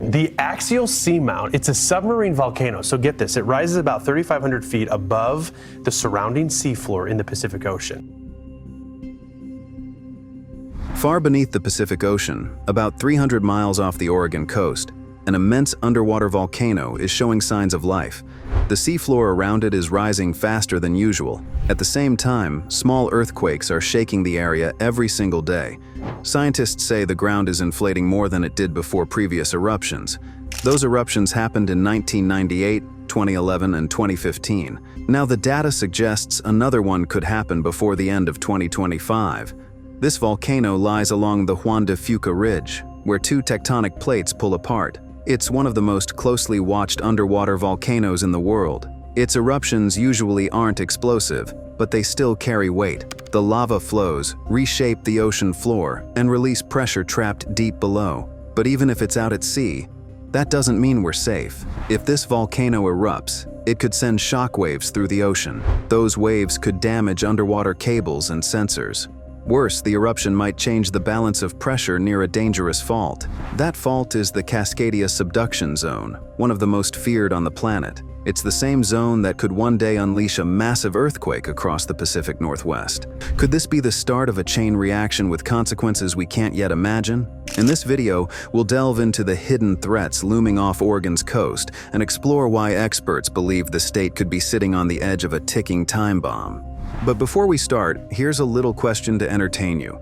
The Axial Seamount, it's a submarine volcano. So get this, it rises about 3,500 feet above the surrounding seafloor in the Pacific Ocean. Far beneath the Pacific Ocean, about 300 miles off the Oregon coast, an immense underwater volcano is showing signs of life. The seafloor around it is rising faster than usual. At the same time, small earthquakes are shaking the area every single day. Scientists say the ground is inflating more than it did before previous eruptions. Those eruptions happened in 1998, 2011, and 2015. Now the data suggests another one could happen before the end of 2025. This volcano lies along the Juan de Fuca Ridge, where two tectonic plates pull apart. It's one of the most closely watched underwater volcanoes in the world. Its eruptions usually aren't explosive, but they still carry weight. The lava flows, reshape the ocean floor, and release pressure trapped deep below. But even if it's out at sea, that doesn't mean we're safe. If this volcano erupts, it could send shockwaves through the ocean. Those waves could damage underwater cables and sensors. Worse, the eruption might change the balance of pressure near a dangerous fault. That fault is the Cascadia Subduction Zone, one of the most feared on the planet. It's the same zone that could one day unleash a massive earthquake across the Pacific Northwest. Could this be the start of a chain reaction with consequences we can't yet imagine? In this video, we'll delve into the hidden threats looming off Oregon's coast and explore why experts believe the state could be sitting on the edge of a ticking time bomb. But before we start, here's a little question to entertain you.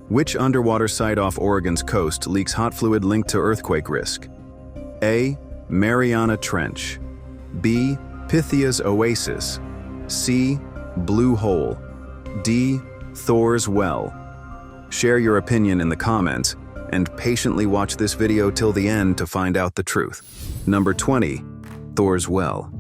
Which underwater site off Oregon's coast leaks hot fluid linked to earthquake risk? A. Mariana Trench. B. Pythia's Oasis. C. Blue Hole. D. Thor's Well. Share your opinion in the comments and patiently watch this video till the end to find out the truth. Number 20. Thor's Well.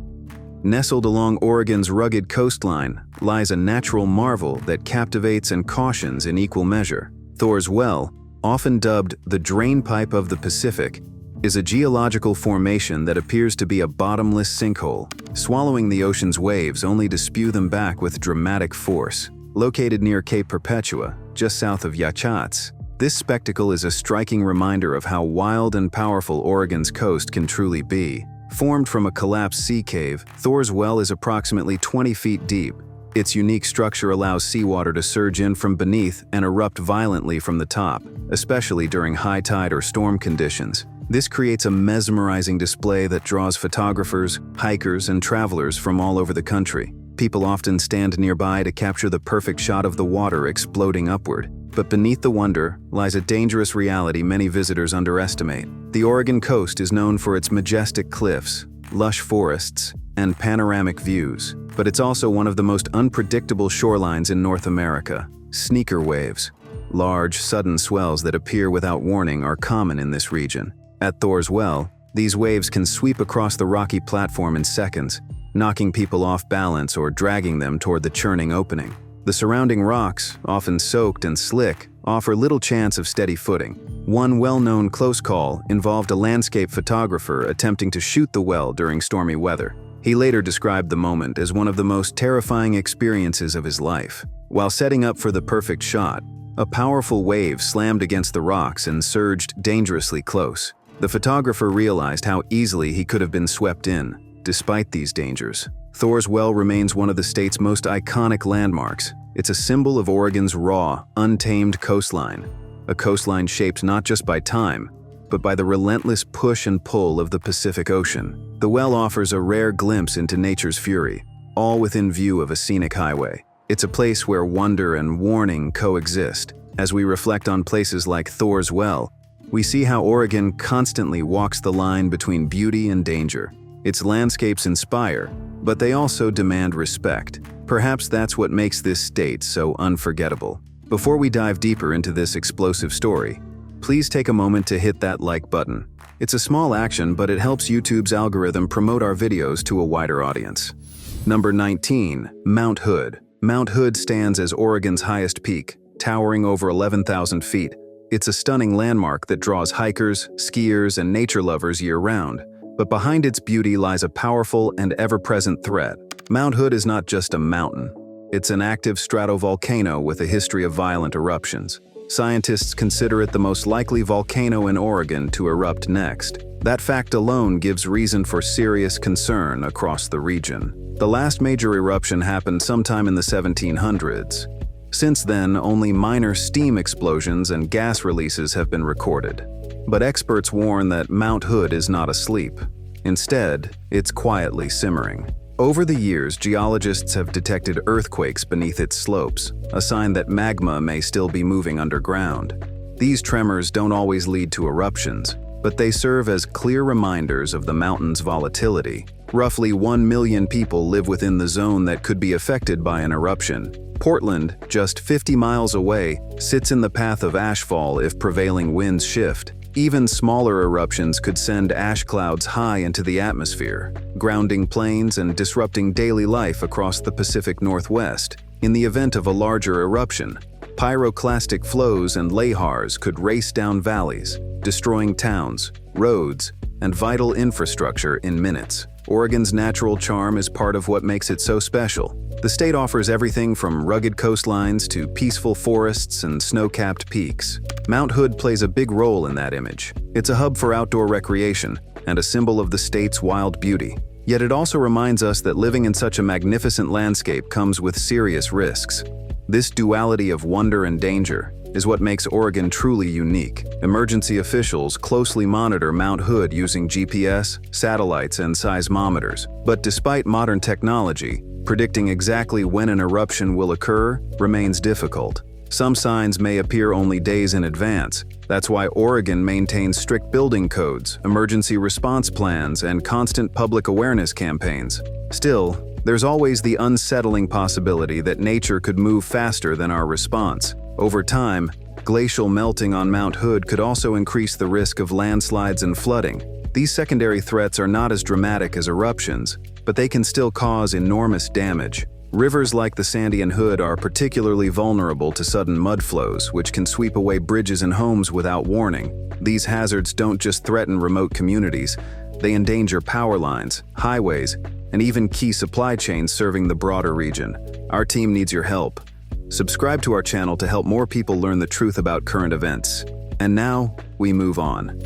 Nestled along Oregon's rugged coastline lies a natural marvel that captivates and cautions in equal measure. Thor's Well, often dubbed the drain pipe of the Pacific, is a geological formation that appears to be a bottomless sinkhole, swallowing the ocean's waves only to spew them back with dramatic force. Located near Cape Perpetua, just south of Yachts, this spectacle is a striking reminder of how wild and powerful Oregon's coast can truly be. Formed from a collapsed sea cave, Thor's Well is approximately 20 feet deep. Its unique structure allows seawater to surge in from beneath and erupt violently from the top, especially during high tide or storm conditions. This creates a mesmerizing display that draws photographers, hikers, and travelers from all over the country. People often stand nearby to capture the perfect shot of the water exploding upward. But beneath the wonder lies a dangerous reality many visitors underestimate. The Oregon coast is known for its majestic cliffs, lush forests, and panoramic views, but it's also one of the most unpredictable shorelines in North America. Sneaker waves, large, sudden swells that appear without warning, are common in this region. At Thor's Well, these waves can sweep across the rocky platform in seconds, knocking people off balance or dragging them toward the churning opening. The surrounding rocks, often soaked and slick, offer little chance of steady footing. One well-known close call involved a landscape photographer attempting to shoot the well during stormy weather. He later described the moment as one of the most terrifying experiences of his life. While setting up for the perfect shot, a powerful wave slammed against the rocks and surged dangerously close. The photographer realized how easily he could have been swept in. Despite these dangers, Thor's Well remains one of the state's most iconic landmarks. It's a symbol of Oregon's raw, untamed coastline, a coastline shaped not just by time, but by the relentless push and pull of the Pacific Ocean. The well offers a rare glimpse into nature's fury, all within view of a scenic highway. It's a place where wonder and warning coexist. As we reflect on places like Thor's Well, we see how Oregon constantly walks the line between beauty and danger. Its landscapes inspire, but they also demand respect. Perhaps that's what makes this state so unforgettable. Before we dive deeper into this explosive story, please take a moment to hit that like button. It's a small action, but it helps YouTube's algorithm promote our videos to a wider audience. Number 19. Mount Hood. Mount Hood stands as Oregon's highest peak, towering over 11,000 feet. It's a stunning landmark that draws hikers, skiers, and nature lovers year-round. But behind its beauty lies a powerful and ever-present threat. Mount Hood is not just a mountain. It's an active stratovolcano with a history of violent eruptions. Scientists consider it the most likely volcano in Oregon to erupt next. That fact alone gives reason for serious concern across the region. The last major eruption happened sometime in the 1700s. Since then, only minor steam explosions and gas releases have been recorded. But experts warn that Mount Hood is not asleep. Instead, it's quietly simmering. Over the years, geologists have detected earthquakes beneath its slopes, a sign that magma may still be moving underground. These tremors don't always lead to eruptions, but they serve as clear reminders of the mountain's volatility. Roughly 1 million people live within the zone that could be affected by an eruption. Portland, just 50 miles away, sits in the path of ashfall if prevailing winds shift. Even smaller eruptions could send ash clouds high into the atmosphere, grounding planes and disrupting daily life across the Pacific Northwest. In the event of a larger eruption, pyroclastic flows and lahars could race down valleys, destroying towns, roads, and vital infrastructure in minutes. Oregon's natural charm is part of what makes it so special. The state offers everything from rugged coastlines to peaceful forests and snow-capped peaks. Mount Hood plays a big role in that image. It's a hub for outdoor recreation and a symbol of the state's wild beauty. Yet it also reminds us that living in such a magnificent landscape comes with serious risks. This duality of wonder and danger is what makes Oregon truly unique. Emergency officials closely monitor Mount Hood using GPS, satellites, and seismometers. But despite modern technology, predicting exactly when an eruption will occur remains difficult. Some signs may appear only days in advance. That's why Oregon maintains strict building codes, emergency response plans, and constant public awareness campaigns. Still, there's always the unsettling possibility that nature could move faster than our response. Over time, glacial melting on Mount Hood could also increase the risk of landslides and flooding. These secondary threats are not as dramatic as eruptions, but they can still cause enormous damage. Rivers like the Sandy Hood are particularly vulnerable to sudden mud flows, which can sweep away bridges and homes without warning. These hazards don't just threaten remote communities, they endanger power lines, highways, and even key supply chains serving the broader region. Our team needs your help. Subscribe to our channel to help more people learn the truth about current events. And now, we move on.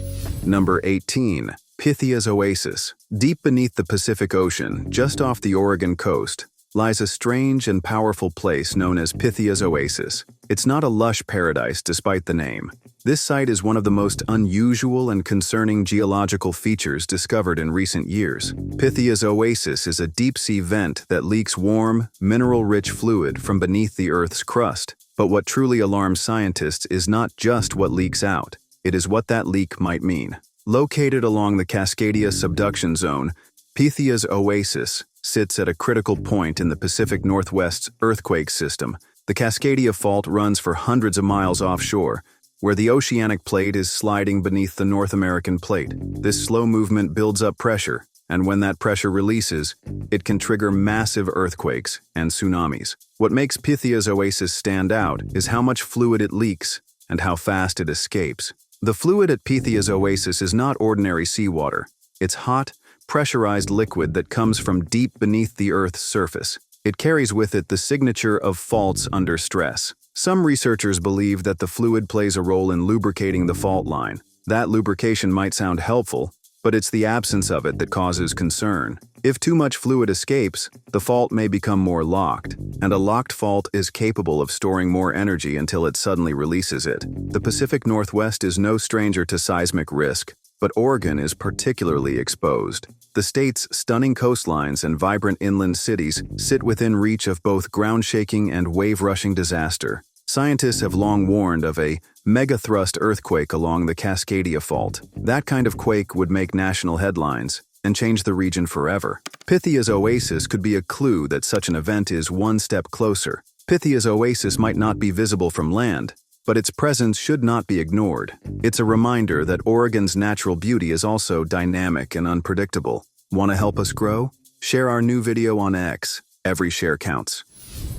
Number 18. Pythia's Oasis. Deep beneath the Pacific Ocean, just off the Oregon coast, lies a strange and powerful place known as Pythia's Oasis. It's not a lush paradise despite the name. This site is one of the most unusual and concerning geological features discovered in recent years. Pythia's Oasis is a deep-sea vent that leaks warm, mineral-rich fluid from beneath the Earth's crust. But what truly alarms scientists is not just what leaks out, it is what that leak might mean. Located along the Cascadia Subduction Zone, Pythia's Oasis sits at a critical point in the Pacific Northwest's earthquake system. The Cascadia Fault runs for hundreds of miles offshore, where the oceanic plate is sliding beneath the North American plate. This slow movement builds up pressure, and when that pressure releases, it can trigger massive earthquakes and tsunamis. What makes Pythia's Oasis stand out is how much fluid it leaks and how fast it escapes. The fluid at Pythia's Oasis is not ordinary seawater. It's hot, pressurized liquid that comes from deep beneath the Earth's surface. It carries with it the signature of faults under stress. Some researchers believe that the fluid plays a role in lubricating the fault line. That lubrication might sound helpful, but it's the absence of it that causes concern. If too much fluid escapes, the fault may become more locked, and a locked fault is capable of storing more energy until it suddenly releases it. The Pacific Northwest is no stranger to seismic risk, but Oregon is particularly exposed. The state's stunning coastlines and vibrant inland cities sit within reach of both ground-shaking and wave-rushing disaster. Scientists have long warned of a megathrust earthquake along the Cascadia Fault. That kind of quake would make national headlines and change the region forever. Pythia's Oasis could be a clue that such an event is one step closer. Pythia's Oasis might not be visible from land, but its presence should not be ignored. It's a reminder that Oregon's natural beauty is also dynamic and unpredictable. Want to help us grow? Share our new video on X. Every share counts.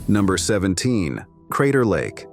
Number 17. Crater Lake.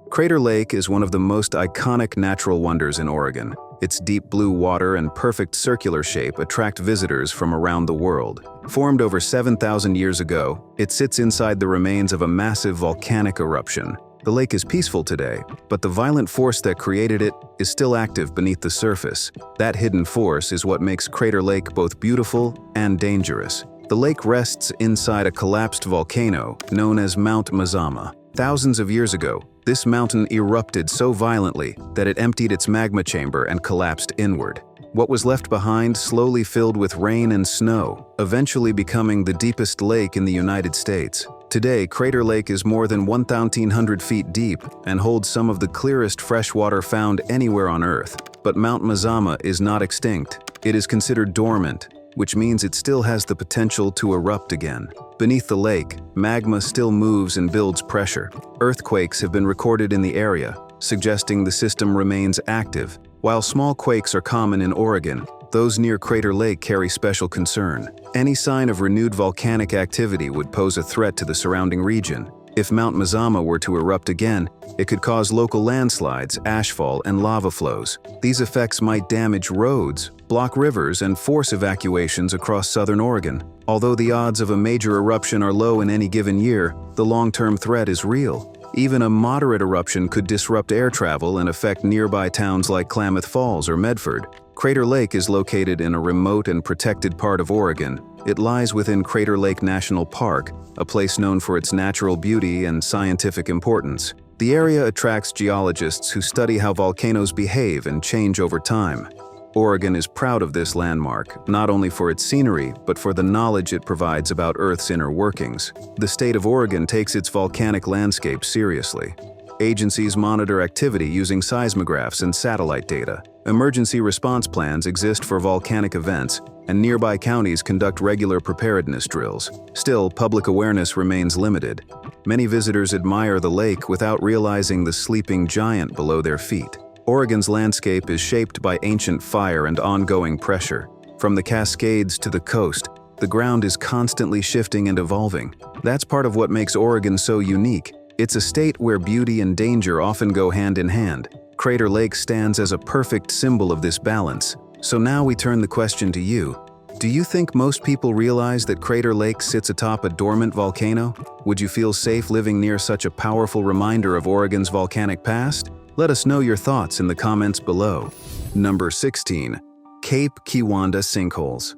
Crater Lake is one of the most iconic natural wonders in Oregon. Its deep blue water and perfect circular shape attract visitors from around the world. Formed over 7,000 years ago, it sits inside the remains of a massive volcanic eruption. The lake is peaceful today, but the violent force that created it is still active beneath the surface. That hidden force is what makes Crater Lake both beautiful and dangerous. The lake rests inside a collapsed volcano known as Mount Mazama. Thousands of years ago, this mountain erupted so violently that it emptied its magma chamber and collapsed inward. What was left behind slowly filled with rain and snow, eventually becoming the deepest lake in the United States. Today, Crater Lake is more than 1,300 feet deep and holds some of the clearest freshwater found anywhere on Earth. But Mount Mazama is not extinct. It is considered dormant, which means it still has the potential to erupt again. Beneath the lake, magma still moves and builds pressure. Earthquakes have been recorded in the area, suggesting the system remains active. While small quakes are common in Oregon, those near Crater Lake carry special concern. Any sign of renewed volcanic activity would pose a threat to the surrounding region. If Mount Mazama were to erupt again, it could cause local landslides, ashfall, and lava flows. These effects might damage roads, block rivers, and force evacuations across southern Oregon. Although the odds of a major eruption are low in any given year, the long-term threat is real. Even a moderate eruption could disrupt air travel and affect nearby towns like Klamath Falls or Medford. Crater Lake is located in a remote and protected part of Oregon. It lies within Crater Lake National Park, a place known for its natural beauty and scientific importance. The area attracts geologists who study how volcanoes behave and change over time. Oregon is proud of this landmark, not only for its scenery, but for the knowledge it provides about Earth's inner workings. The state of Oregon takes its volcanic landscape seriously. Agencies monitor activity using seismographs and satellite data. Emergency response plans exist for volcanic events, and nearby counties conduct regular preparedness drills. Still, public awareness remains limited. Many visitors admire the lake without realizing the sleeping giant below their feet. Oregon's landscape is shaped by ancient fire and ongoing pressure. From the Cascades to the coast, the ground is constantly shifting and evolving. That's part of what makes Oregon so unique. It's a state where beauty and danger often go hand in hand. Crater Lake stands as a perfect symbol of this balance. So now we turn the question to you. Do you think most people realize that Crater Lake sits atop a dormant volcano? Would you feel safe living near such a powerful reminder of Oregon's volcanic past? Let us know your thoughts in the comments below. Number 16. Cape Kiwanda Sinkholes.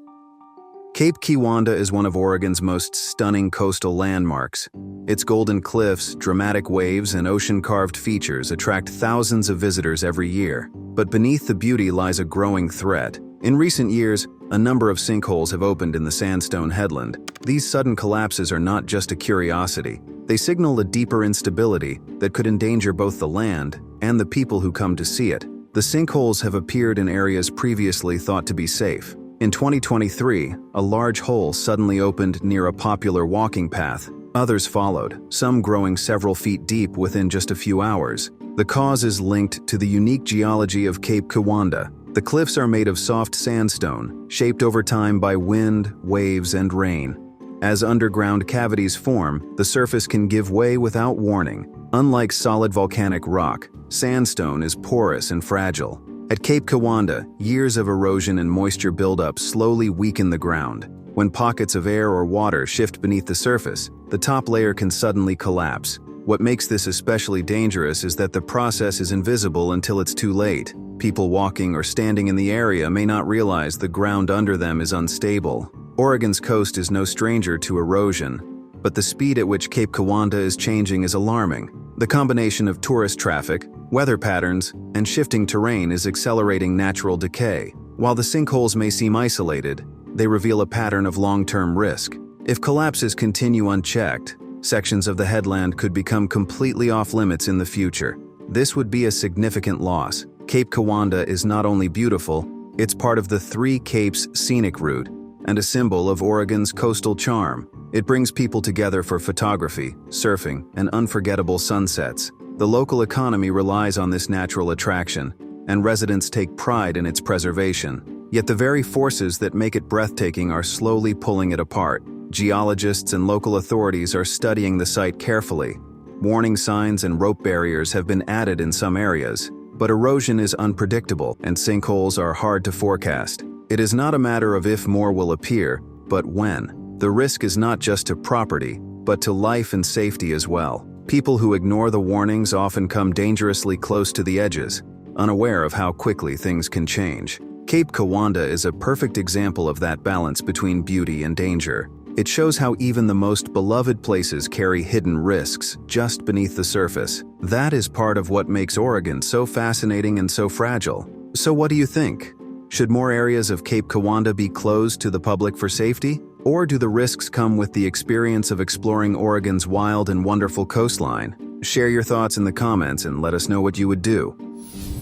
Cape Kiwanda is one of Oregon's most stunning coastal landmarks. Its golden cliffs, dramatic waves, and ocean-carved features attract thousands of visitors every year. But beneath the beauty lies a growing threat. In recent years, a number of sinkholes have opened in the sandstone headland. These sudden collapses are not just a curiosity. They signal a deeper instability that could endanger both the land and the people who come to see it. The sinkholes have appeared in areas previously thought to be safe. In 2023, a large hole suddenly opened near a popular walking path. Others followed, some growing several feet deep within just a few hours. The cause is linked to the unique geology of Cape Kiwanda. The cliffs are made of soft sandstone, shaped over time by wind, waves, and rain. As underground cavities form, the surface can give way without warning. Unlike solid volcanic rock, sandstone is porous and fragile. At Cape Kiwanda, years of erosion and moisture buildup slowly weaken the ground. When pockets of air or water shift beneath the surface, the top layer can suddenly collapse. What makes this especially dangerous is that the process is invisible until it's too late. People walking or standing in the area may not realize the ground under them is unstable. Oregon's coast is no stranger to erosion, but the speed at which Cape Kiwanda is changing is alarming. The combination of tourist traffic, weather patterns, and shifting terrain is accelerating natural decay. While the sinkholes may seem isolated, they reveal a pattern of long-term risk. If collapses continue unchecked, sections of the headland could become completely off-limits in the future. This would be a significant loss. Cape Kiwanda is not only beautiful, it's part of the Three Capes scenic route and a symbol of Oregon's coastal charm. It brings people together for photography, surfing, and unforgettable sunsets. The local economy relies on this natural attraction, and residents take pride in its preservation. Yet the very forces that make it breathtaking are slowly pulling it apart. Geologists and local authorities are studying the site carefully. Warning signs and rope barriers have been added in some areas, but erosion is unpredictable and sinkholes are hard to forecast. It is not a matter of if more will appear, but when. The risk is not just to property, but to life and safety as well. People who ignore the warnings often come dangerously close to the edges, unaware of how quickly things can change. Cape Kiwanda is a perfect example of that balance between beauty and danger. It shows how even the most beloved places carry hidden risks just beneath the surface. That is part of what makes Oregon so fascinating and so fragile. So what do you think? Should more areas of Cape Kiwanda be closed to the public for safety? Or do the risks come with the experience of exploring Oregon's wild and wonderful coastline? Share your thoughts in the comments and let us know what you would do.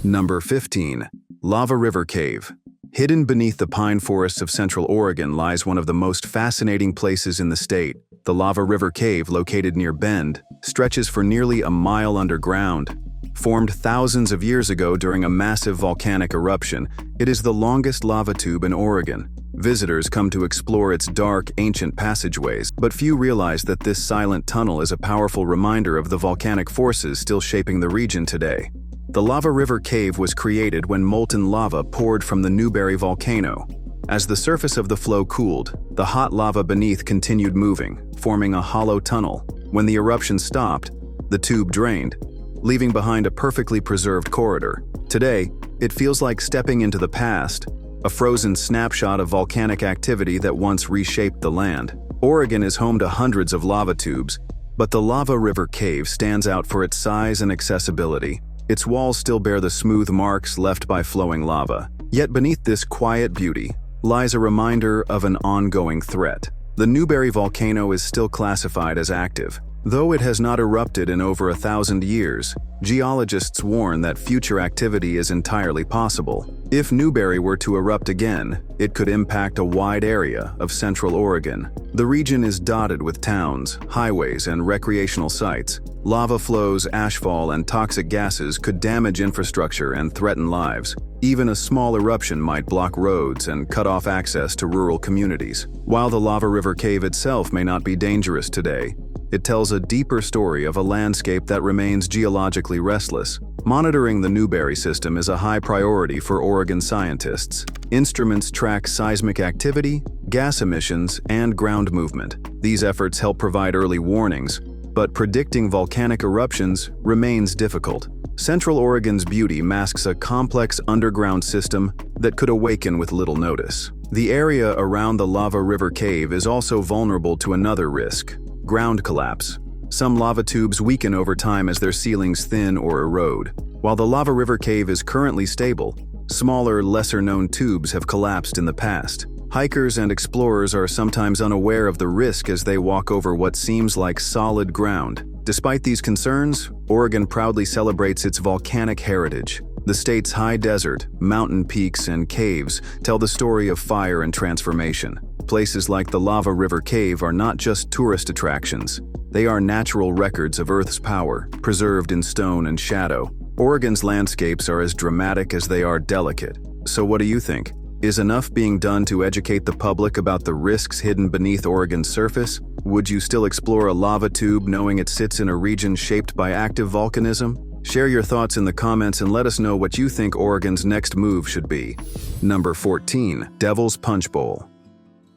Number 15. Lava River Cave. Hidden beneath the pine forests of Central Oregon lies one of the most fascinating places in the state. The Lava River Cave, located near Bend, stretches for nearly a mile underground. Formed thousands of years ago during a massive volcanic eruption, it is the longest lava tube in Oregon. Visitors come to explore its dark, ancient passageways, but few realize that this silent tunnel is a powerful reminder of the volcanic forces still shaping the region today. The Lava River Cave was created when molten lava poured from the Newberry volcano. As the surface of the flow cooled, the hot lava beneath continued moving, forming a hollow tunnel. When the eruption stopped, the tube drained, leaving behind a perfectly preserved corridor. Today, it feels like stepping into the past, a frozen snapshot of volcanic activity that once reshaped the land. Oregon is home to hundreds of lava tubes, but the Lava River Cave stands out for its size and accessibility. Its walls still bear the smooth marks left by flowing lava. Yet beneath this quiet beauty lies a reminder of an ongoing threat. The Newberry volcano is still classified as active. Though it has not erupted in over 1,000 years, geologists warn that future activity is entirely possible. If Newberry were to erupt again, it could impact a wide area of Central Oregon. The region is dotted with towns, highways, and recreational sites. Lava flows, ashfall, and toxic gases could damage infrastructure and threaten lives. Even a small eruption might block roads and cut off access to rural communities. While the Lava River Cave itself may not be dangerous today, it tells a deeper story of a landscape that remains geologically restless. Monitoring the Newberry system is a high priority for Oregon scientists. Instruments track seismic activity, gas emissions, and ground movement. These efforts help provide early warnings, but predicting volcanic eruptions remains difficult. Central Oregon's beauty masks a complex underground system that could awaken with little notice. The area around the Lava River Cave is also vulnerable to another risk: ground collapse. Some lava tubes weaken over time as their ceilings thin or erode. While the Lava River Cave is currently stable, smaller, lesser-known tubes have collapsed in the past. Hikers and explorers are sometimes unaware of the risk as they walk over what seems like solid ground. Despite these concerns, Oregon proudly celebrates its volcanic heritage. The state's high desert, mountain peaks, and caves tell the story of fire and transformation. Places like the Lava River Cave are not just tourist attractions. They are natural records of Earth's power, preserved in stone and shadow. Oregon's landscapes are as dramatic as they are delicate. So what do you think? Is enough being done to educate the public about the risks hidden beneath Oregon's surface? Would you still explore a lava tube knowing it sits in a region shaped by active volcanism? Share your thoughts in the comments and let us know what you think Oregon's next move should be. Number 14. Devil's Punch Bowl.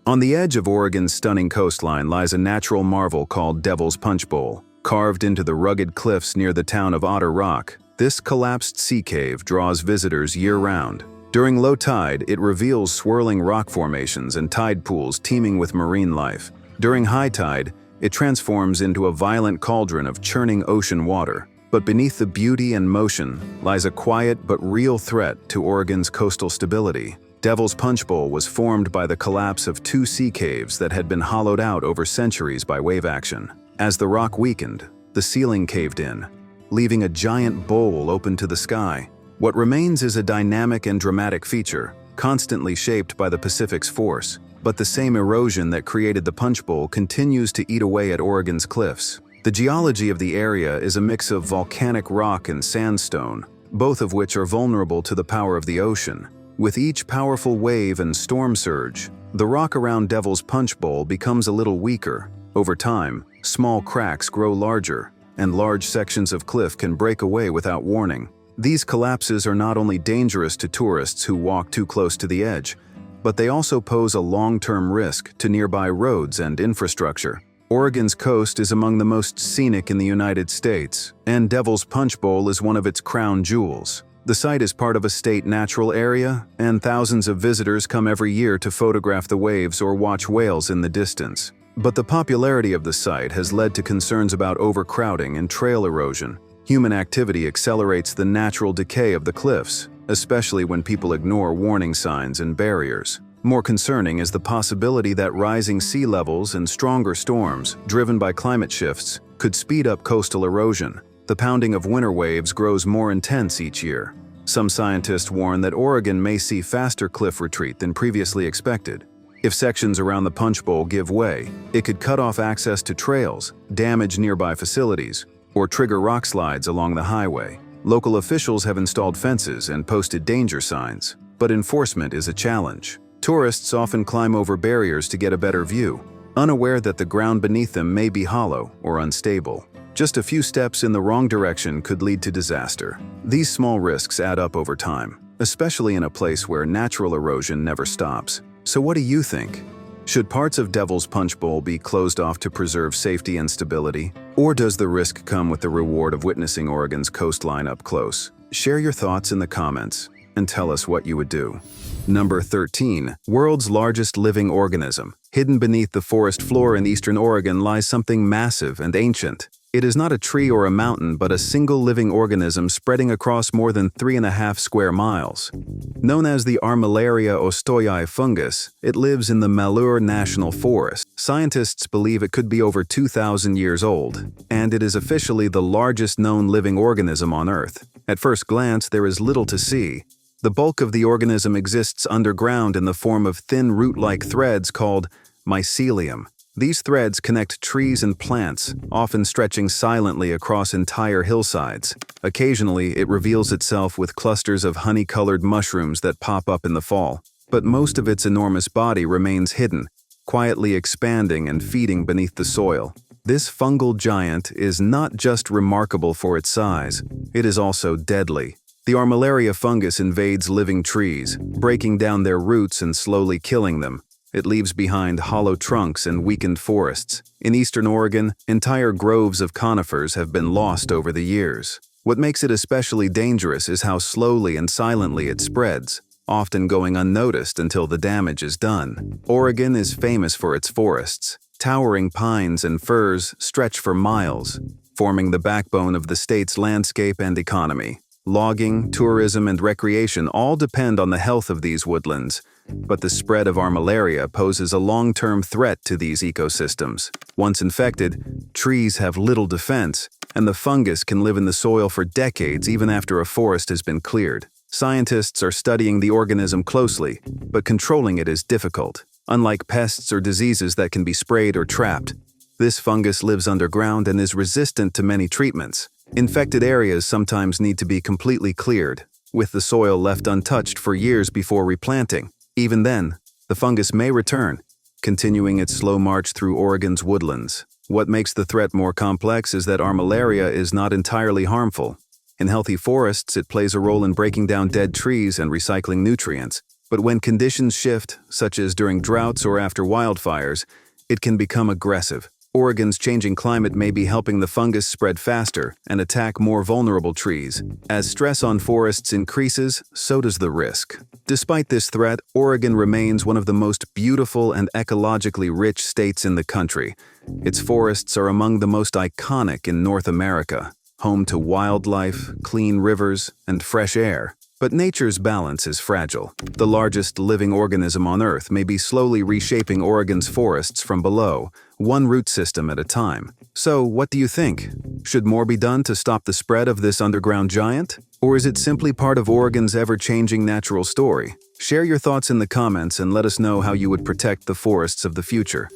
On the edge of Oregon's stunning coastline lies a natural marvel called Devil's Punch Bowl. Carved into the rugged cliffs near the town of Otter Rock, this collapsed sea cave draws visitors year-round. During low tide, it reveals swirling rock formations and tide pools teeming with marine life. During high tide, it transforms into a violent cauldron of churning ocean water. But beneath the beauty and motion lies a quiet but real threat to Oregon's coastal stability. Devil's Punch Bowl was formed by the collapse of two sea caves that had been hollowed out over centuries by wave action. As the rock weakened, the ceiling caved in, leaving a giant bowl open to the sky. What remains is a dynamic and dramatic feature, constantly shaped by the Pacific's force. But the same erosion that created the Punch Bowl continues to eat away at Oregon's cliffs. The geology of the area is a mix of volcanic rock and sandstone, both of which are vulnerable to the power of the ocean. With each powerful wave and storm surge, the rock around Devil's Punch Bowl becomes a little weaker. Over time, small cracks grow larger, and large sections of cliff can break away without warning. These collapses are not only dangerous to tourists who walk too close to the edge, but they also pose a long-term risk to nearby roads and infrastructure. Oregon's coast is among the most scenic in the United States, and Devil's Punch Bowl is one of its crown jewels. The site is part of a state natural area, and thousands of visitors come every year to photograph the waves or watch whales in the distance. But the popularity of the site has led to concerns about overcrowding and trail erosion. Human activity accelerates the natural decay of the cliffs, especially when people ignore warning signs and barriers. More concerning is the possibility that rising sea levels and stronger storms, driven by climate shifts, could speed up coastal erosion. The pounding of winter waves grows more intense each year. Some scientists warn that Oregon may see faster cliff retreat than previously expected. If sections around the Punch Bowl give way, it could cut off access to trails, damage nearby facilities, or trigger rock slides along the highway. Local officials have installed fences and posted danger signs, but enforcement is a challenge. Tourists often climb over barriers to get a better view, unaware that the ground beneath them may be hollow or unstable. Just a few steps in the wrong direction could lead to disaster. These small risks add up over time, especially in a place where natural erosion never stops. So what do you think? Should parts of Devil's Punch Bowl be closed off to preserve safety and stability? Or does the risk come with the reward of witnessing Oregon's coastline up close? Share your thoughts in the comments and tell us what you would do. Number 13. World's largest living organism. Hidden beneath the forest floor in eastern Oregon lies something massive and ancient. It is not a tree or a mountain, but a single living organism spreading across more than 3.5 square miles. Known as the Armillaria ostoyi fungus, it lives in the Malheur National Forest. Scientists believe it could be over 2,000 years old, and it is officially the largest known living organism on Earth. At first glance, there is little to see. The bulk of the organism exists underground in the form of thin root-like threads called mycelium. These threads connect trees and plants, often stretching silently across entire hillsides. Occasionally, it reveals itself with clusters of honey-colored mushrooms that pop up in the fall. But most of its enormous body remains hidden, quietly expanding and feeding beneath the soil. This fungal giant is not just remarkable for its size, it is also deadly. The Armillaria fungus invades living trees, breaking down their roots and slowly killing them. It leaves behind hollow trunks and weakened forests. In eastern Oregon, entire groves of conifers have been lost over the years. What makes it especially dangerous is how slowly and silently it spreads, often going unnoticed until the damage is done. Oregon is famous for its forests. Towering pines and firs stretch for miles, forming the backbone of the state's landscape and economy. Logging, tourism, and recreation all depend on the health of these woodlands, but the spread of armillaria poses a long-term threat to these ecosystems. Once infected, trees have little defense, and the fungus can live in the soil for decades even after a forest has been cleared. Scientists are studying the organism closely, but controlling it is difficult. Unlike pests or diseases that can be sprayed or trapped, this fungus lives underground and is resistant to many treatments. Infected areas sometimes need to be completely cleared, with the soil left untouched for years before replanting. Even then, the fungus may return, continuing its slow march through Oregon's woodlands. What makes the threat more complex is that armillaria is not entirely harmful. In healthy forests, it plays a role in breaking down dead trees and recycling nutrients. But when conditions shift, such as during droughts or after wildfires, it can become aggressive. Oregon's changing climate may be helping the fungus spread faster and attack more vulnerable trees. As stress on forests increases, so does the risk. Despite this threat, Oregon remains one of the most beautiful and ecologically rich states in the country. Its forests are among the most iconic in North America, home to wildlife, clean rivers, and fresh air. But nature's balance is fragile. The largest living organism on Earth may be slowly reshaping Oregon's forests from below, one root system at a time. So, what do you think? Should more be done to stop the spread of this underground giant? Or is it simply part of Oregon's ever-changing natural story? Share your thoughts in the comments and let us know how you would protect the forests of the future.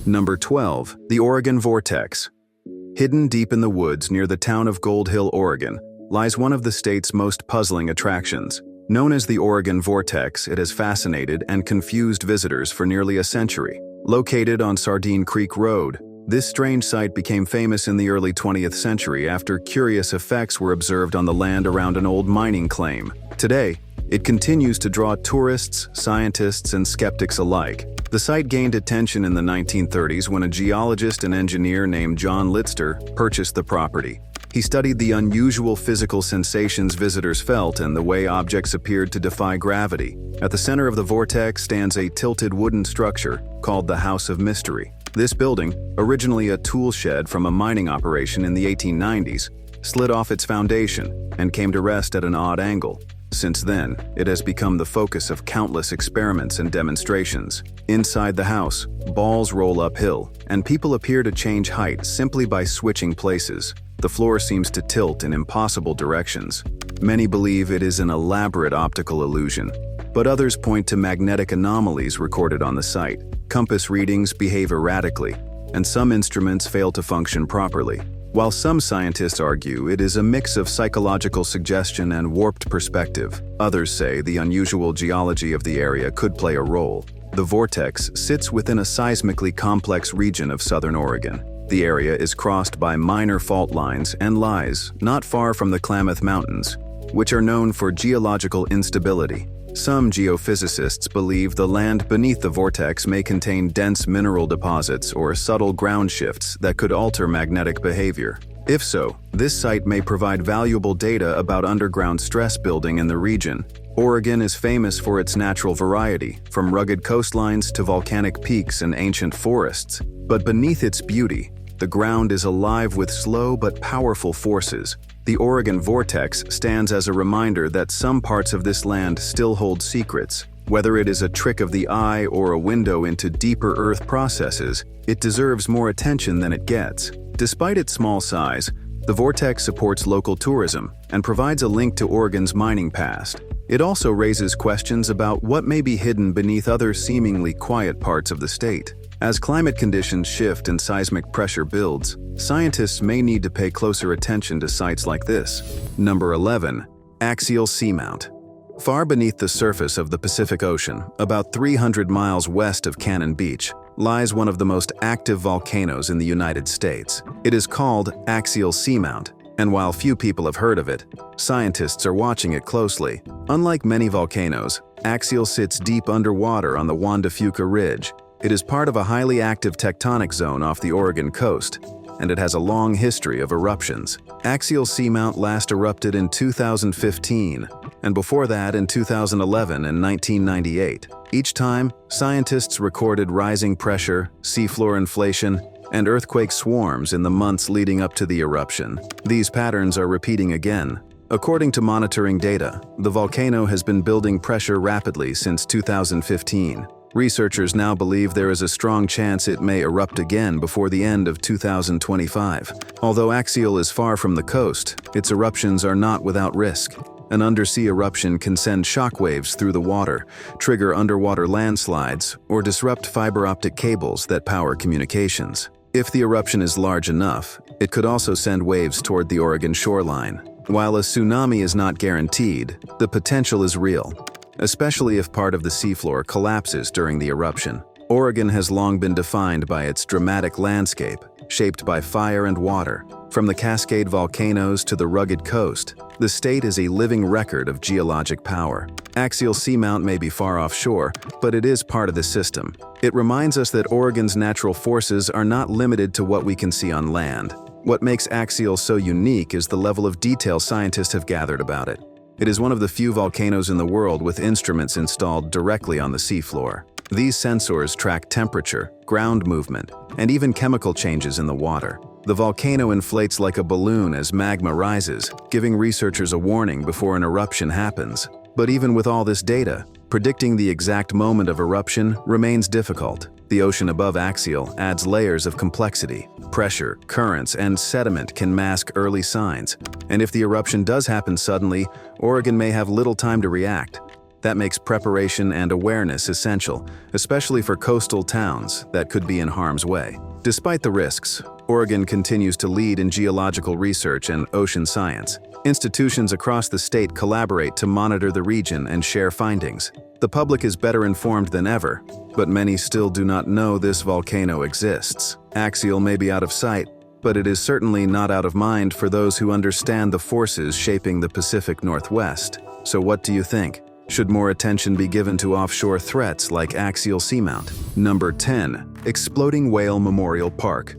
Number 12. The Oregon Vortex. Hidden deep in the woods near the town of Gold Hill, Oregon, lies one of the state's most puzzling attractions. Known as the Oregon Vortex, it has fascinated and confused visitors for nearly a century. Located on Sardine Creek Road, this strange site became famous in the early 20th century after curious effects were observed on the land around an old mining claim. Today, it continues to draw tourists, scientists, and skeptics alike. The site gained attention in the 1930s when a geologist and engineer named John Litster purchased the property. He studied the unusual physical sensations visitors felt and the way objects appeared to defy gravity. At the center of the vortex stands a tilted wooden structure called the House of Mystery. This building, originally a tool shed from a mining operation in the 1890s, slid off its foundation and came to rest at an odd angle. Since then, it has become the focus of countless experiments and demonstrations. Inside the house, balls roll uphill, and people appear to change height simply by switching places. The floor seems to tilt in impossible directions. Many believe it is an elaborate optical illusion, but others point to magnetic anomalies recorded on the site. Compass readings behave erratically, and some instruments fail to function properly. While some scientists argue it is a mix of psychological suggestion and warped perspective, others say the unusual geology of the area could play a role. The vortex sits within a seismically complex region of southern Oregon. The area is crossed by minor fault lines and lies not far from the Klamath Mountains, which are known for geological instability. Some geophysicists believe the land beneath the vortex may contain dense mineral deposits or subtle ground shifts that could alter magnetic behavior. If so, this site may provide valuable data about underground stress building in the region. Oregon is famous for its natural variety, from rugged coastlines to volcanic peaks and ancient forests. But beneath its beauty, the ground is alive with slow but powerful forces. The Oregon vortex stands as a reminder that some parts of this land still hold secrets. Whether it is a trick of the eye or a window into deeper Earth processes, it deserves more attention than it gets. Despite its small size, the vortex supports local tourism and provides a link to Oregon's mining past. It also raises questions about what may be hidden beneath other seemingly quiet parts of the state. As climate conditions shift and seismic pressure builds, scientists may need to pay closer attention to sites like this. Number 11. Axial Seamount. Far beneath the surface of the Pacific Ocean, about 300 miles west of Cannon Beach, lies one of the most active volcanoes in the United States. It is called Axial Seamount, and while few people have heard of it, scientists are watching it closely. Unlike many volcanoes, Axial sits deep underwater on the Juan de Fuca Ridge. It is part of a highly active tectonic zone off the Oregon coast, and it has a long history of eruptions. Axial Seamount last erupted in 2015, and before that in 2011 and 1998. Each time, scientists recorded rising pressure, seafloor inflation, and earthquake swarms in the months leading up to the eruption. These patterns are repeating again. According to monitoring data, the volcano has been building pressure rapidly since 2015. Researchers now believe there is a strong chance it may erupt again before the end of 2025. Although Axial is far from the coast, its eruptions are not without risk. An undersea eruption can send shockwaves through the water, trigger underwater landslides, or disrupt fiber optic cables that power communications. If the eruption is large enough, it could also send waves toward the Oregon shoreline. While a tsunami is not guaranteed, the potential is real, especially if part of the seafloor collapses during the eruption. Oregon has long been defined by its dramatic landscape, shaped by fire and water. From the Cascade volcanoes to the rugged coast, the state is a living record of geologic power. Axial Seamount may be far offshore, but it is part of the system. It reminds us that Oregon's natural forces are not limited to what we can see on land. What makes Axial so unique is the level of detail scientists have gathered about it. It is one of the few volcanoes in the world with instruments installed directly on the seafloor. These sensors track temperature, ground movement, and even chemical changes in the water. The volcano inflates like a balloon as magma rises, giving researchers a warning before an eruption happens. But even with all this data, predicting the exact moment of eruption remains difficult. The ocean above Axial adds layers of complexity. Pressure, currents, and sediment can mask early signs. And if the eruption does happen suddenly, Oregon may have little time to react. That makes preparation and awareness essential, especially for coastal towns that could be in harm's way. Despite the risks, Oregon continues to lead in geological research and ocean science. Institutions across the state collaborate to monitor the region and share findings. The public is better informed than ever, but many still do not know this volcano exists. Axial may be out of sight, but it is certainly not out of mind for those who understand the forces shaping the Pacific Northwest. So what do you think? Should more attention be given to offshore threats like Axial Seamount? Number 10. Exploding Whale Memorial Park.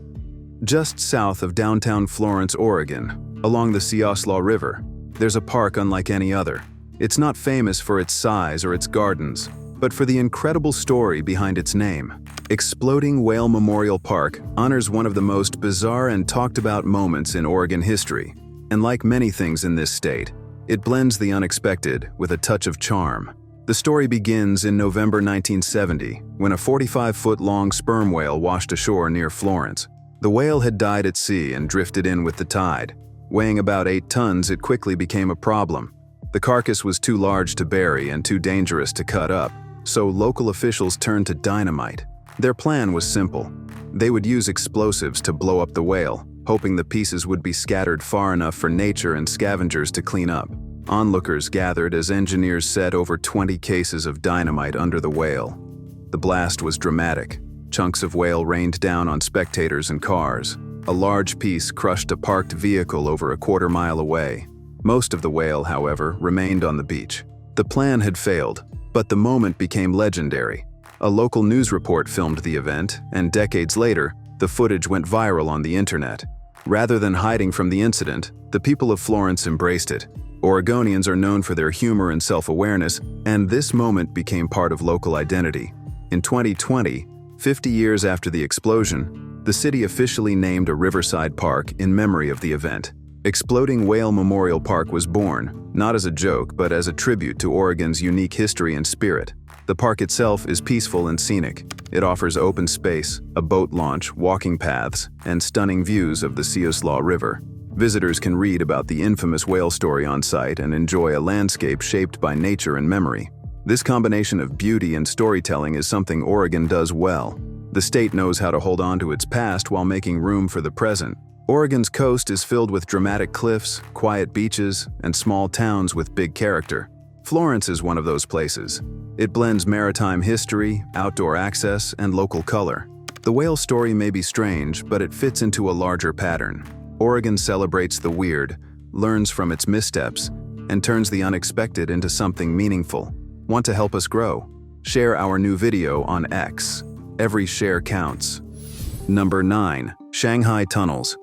Just south of downtown Florence, Oregon, along the Siosla River, there's a park unlike any other. It's not famous for its size or its gardens, but for the incredible story behind its name. Exploding Whale Memorial Park honors one of the most bizarre and talked about moments in Oregon history. And like many things in this state, it blends the unexpected with a touch of charm. The story begins in November 1970, when a 45-foot-long sperm whale washed ashore near Florence. The whale had died at sea and drifted in with the tide. Weighing about 8 tons, it quickly became a problem. The carcass was too large to bury and too dangerous to cut up, so local officials turned to dynamite. Their plan was simple. They would use explosives to blow up the whale, hoping the pieces would be scattered far enough for nature and scavengers to clean up. Onlookers gathered as engineers set over 20 cases of dynamite under the whale. The blast was dramatic. Chunks of whale rained down on spectators and cars. A large piece crushed a parked vehicle over a quarter-mile away. Most of the whale, however, remained on the beach. The plan had failed, but the moment became legendary. A local news report filmed the event, and decades later, the footage went viral on the internet. Rather than hiding from the incident, the people of Florence embraced it. Oregonians are known for their humor and self-awareness, and this moment became part of local identity. In 2020, 50 years after the explosion, the city officially named a riverside park in memory of the event. Exploding Whale Memorial Park was born, not as a joke, but as a tribute to Oregon's unique history and spirit. The park itself is peaceful and scenic. It offers open space, a boat launch, walking paths, and stunning views of the Siosla River. Visitors can read about the infamous whale story on site and enjoy a landscape shaped by nature and memory. This combination of beauty and storytelling is something Oregon does well. The state knows how to hold on to its past while making room for the present. Oregon's coast is filled with dramatic cliffs, quiet beaches, and small towns with big character. Florence is one of those places. It blends maritime history, outdoor access, and local color. The whale story may be strange, but it fits into a larger pattern. Oregon celebrates the weird, learns from its missteps, and turns the unexpected into something meaningful. Want to help us grow? Share our new video on X. Every share counts. Number 9. Shanghai Tunnels.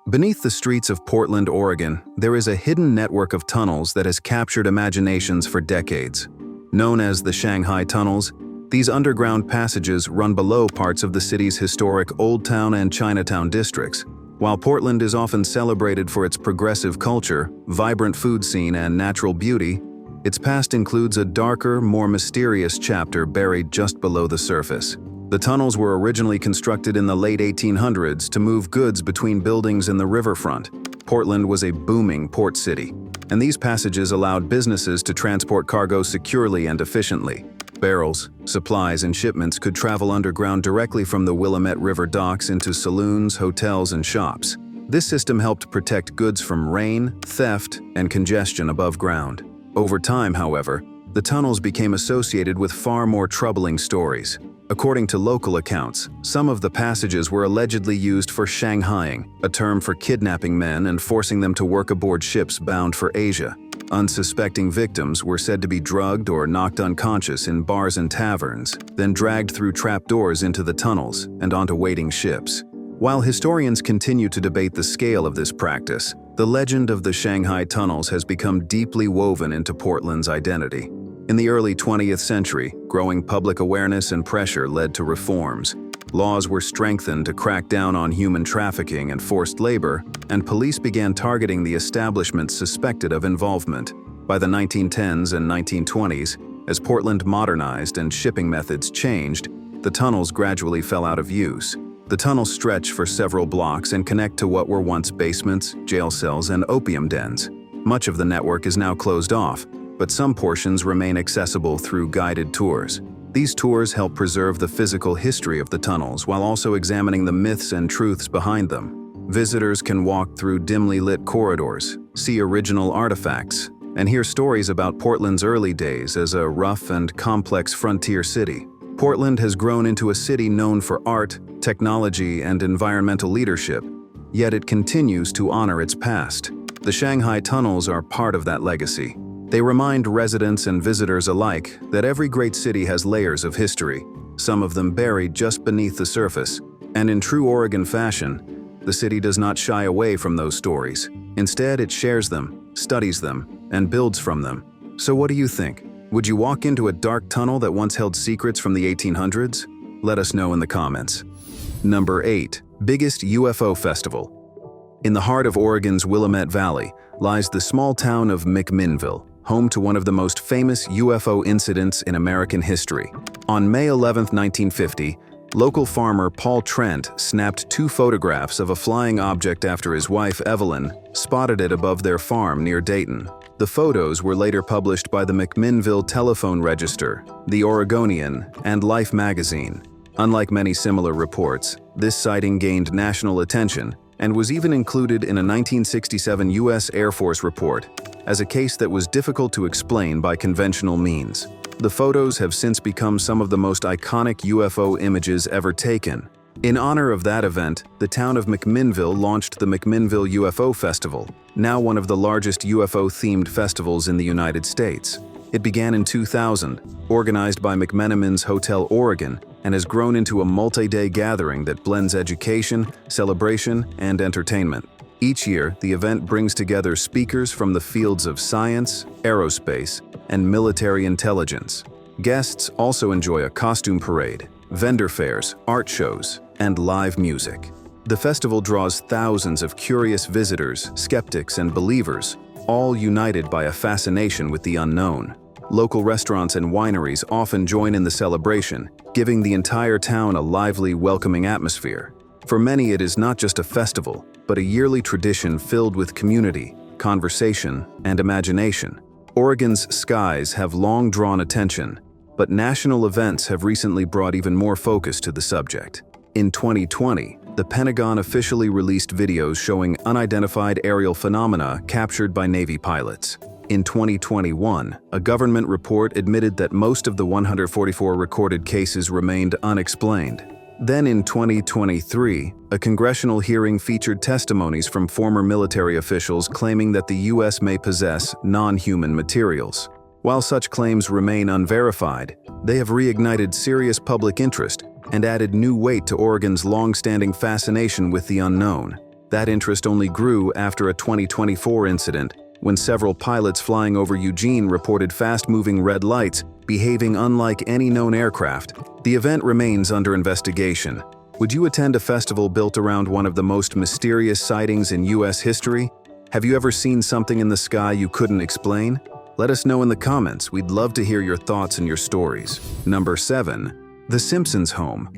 Beneath the streets of Portland, Oregon, there is a hidden network of tunnels that has captured imaginations for decades. Known as the Shanghai Tunnels, these underground passages run below parts of the city's historic Old Town and Chinatown districts. While Portland is often celebrated for its progressive culture, vibrant food scene, and natural beauty, its past includes a darker, more mysterious chapter buried just below the surface. The tunnels were originally constructed in the late 1800s to move goods between buildings in the riverfront. Portland was a booming port city, and these passages allowed businesses to transport cargo securely and efficiently. Barrels, supplies, and shipments could travel underground directly from the Willamette River docks into saloons, hotels, and shops. This system helped protect goods from rain, theft, and congestion above ground. Over time, however, the tunnels became associated with far more troubling stories. According to local accounts, some of the passages were allegedly used for shanghaiing, a term for kidnapping men and forcing them to work aboard ships bound for Asia. Unsuspecting victims were said to be drugged or knocked unconscious in bars and taverns, then dragged through trapdoors into the tunnels and onto waiting ships. While historians continue to debate the scale of this practice, the legend of the Shanghai Tunnels has become deeply woven into Portland's identity. In the early 20th century, growing public awareness and pressure led to reforms. Laws were strengthened to crack down on human trafficking and forced labor, and police began targeting the establishments suspected of involvement. By the 1910s and 1920s, as Portland modernized and shipping methods changed, the tunnels gradually fell out of use. The tunnels stretch for several blocks and connect to what were once basements, jail cells, and opium dens. Much of the network is now closed off, but some portions remain accessible through guided tours. These tours help preserve the physical history of the tunnels while also examining the myths and truths behind them. Visitors can walk through dimly lit corridors, see original artifacts, and hear stories about Portland's early days as a rough and complex frontier city. Portland has grown into a city known for art, technology, and environmental leadership, yet it continues to honor its past. The Shanghai Tunnels are part of that legacy. They remind residents and visitors alike that every great city has layers of history, some of them buried just beneath the surface. And in true Oregon fashion, the city does not shy away from those stories. Instead, it shares them, studies them, and builds from them. So what do you think? Would you walk into a dark tunnel that once held secrets from the 1800s? Let us know in the comments. Number 8. Biggest UFO Festival. In the heart of Oregon's Willamette Valley lies the small town of McMinnville, home to one of the most famous UFO incidents in American history. On May 11, 1950, local farmer Paul Trent snapped 2 photographs of a flying object after his wife, Evelyn, spotted it above their farm near Dayton. The photos were later published by the McMinnville Telephone Register, The Oregonian, and Life magazine. Unlike many similar reports, this sighting gained national attention and was even included in a 1967 U.S. Air Force report as a case that was difficult to explain by conventional means. The photos have since become some of the most iconic UFO images ever taken. In honor of that event, the town of McMinnville launched the McMinnville UFO Festival, now one of the largest UFO-themed festivals in the United States. It began in 2000, organized by McMenamin's Hotel Oregon, and has grown into a multi-day gathering that blends education, celebration, and entertainment. Each year, the event brings together speakers from the fields of science, aerospace, and military intelligence. Guests also enjoy a costume parade, vendor fairs, art shows, and live music. The festival draws thousands of curious visitors, skeptics, and believers, all united by a fascination with the unknown. Local restaurants and wineries often join in the celebration, giving the entire town a lively, welcoming atmosphere. For many, it is not just a festival, but a yearly tradition filled with community, conversation, and imagination. Oregon's skies have long drawn attention, but national events have recently brought even more focus to the subject. In 2020, the Pentagon officially released videos showing unidentified aerial phenomena captured by Navy pilots. In 2021, a government report admitted that most of the 144 recorded cases remained unexplained. Then in 2023, a congressional hearing featured testimonies from former military officials claiming that the U.S. may possess non-human materials. While such claims remain unverified, they have reignited serious public interest and added new weight to Oregon's long-standing fascination with the unknown. That interest only grew after a 2024 incident when several pilots flying over Eugene reported fast-moving red lights behaving unlike any known aircraft. The event remains under investigation. Would you attend a festival built around one of the most mysterious sightings in U.S. history? Have you ever seen something in the sky you couldn't explain? Let us know in the comments. We'd love to hear your thoughts and your stories. Number 7. The Simpsons home.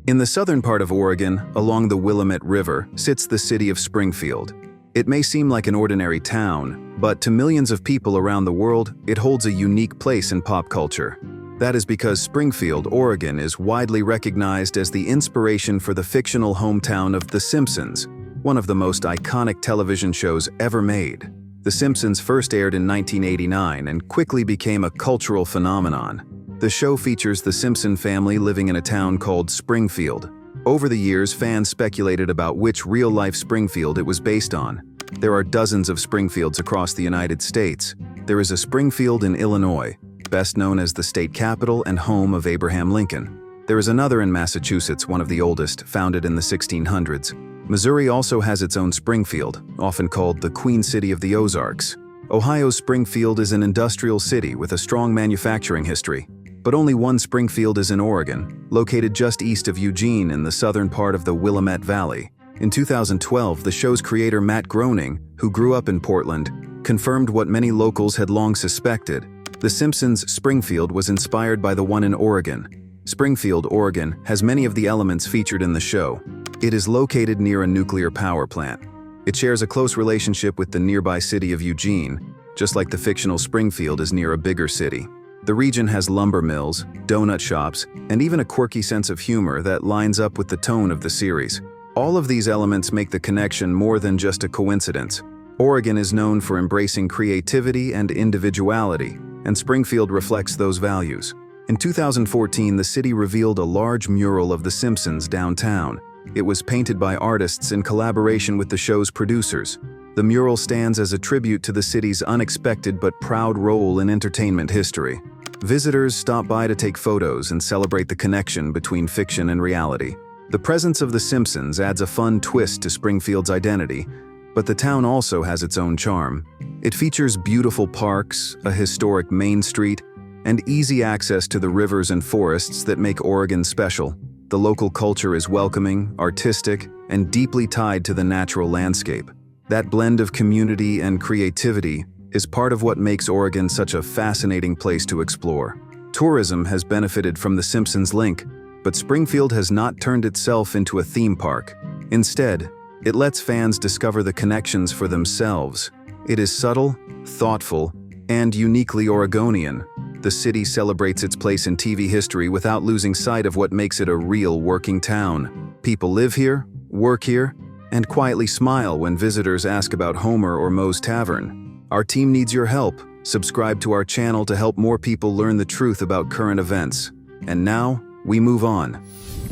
In the southern part of Oregon, along the Willamette River, sits the city of Springfield. It may seem like an ordinary town, but to millions of people around the world, it holds a unique place in pop culture. That is because Springfield, Oregon is widely recognized as the inspiration for the fictional hometown of The Simpsons, one of the most iconic television shows ever made. The Simpsons first aired in 1989 and quickly became a cultural phenomenon. The show features the Simpson family living in a town called Springfield. Over the years, fans speculated about which real-life Springfield it was based on. There are dozens of Springfields across the United States. There is a Springfield in Illinois, best known as the state capital and home of Abraham Lincoln. There is another in Massachusetts, one of the oldest, founded in the 1600s. Missouri also has its own Springfield, often called the Queen City of the Ozarks. Ohio's Springfield is an industrial city with a strong manufacturing history. But only one Springfield is in Oregon, located just east of Eugene in the southern part of the Willamette Valley. In 2012, the show's creator Matt Groening, who grew up in Portland, confirmed what many locals had long suspected. The Simpsons' Springfield was inspired by the one in Oregon. Springfield, Oregon, has many of the elements featured in the show. It is located near a nuclear power plant. It shares a close relationship with the nearby city of Eugene, just like the fictional Springfield is near a bigger city. The region has lumber mills, donut shops, and even a quirky sense of humor that lines up with the tone of the series. All of these elements make the connection more than just a coincidence. Oregon is known for embracing creativity and individuality, and Springfield reflects those values. In 2014, the city revealed a large mural of The Simpsons downtown. It was painted by artists in collaboration with the show's producers. The mural stands as a tribute to the city's unexpected but proud role in entertainment history. Visitors stop by to take photos and celebrate the connection between fiction and reality. The presence of The Simpsons adds a fun twist to Springfield's identity, but the town also has its own charm. It features beautiful parks, a historic main street, and easy access to the rivers and forests that make Oregon special. The local culture is welcoming, artistic, and deeply tied to the natural landscape. That blend of community and creativity is part of what makes Oregon such a fascinating place to explore. Tourism has benefited from the Simpsons link, but Springfield has not turned itself into a theme park. Instead, it lets fans discover the connections for themselves. It is subtle, thoughtful, and uniquely Oregonian. The city celebrates its place in TV history without losing sight of what makes it a real working town. People live here, work here, and quietly smile when visitors ask about Homer or Moe's Tavern. Our team needs your help. Subscribe to our channel to help more people learn the truth about current events. And now, we move on.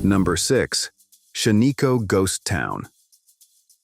Number 6. Shaniko Ghost Town.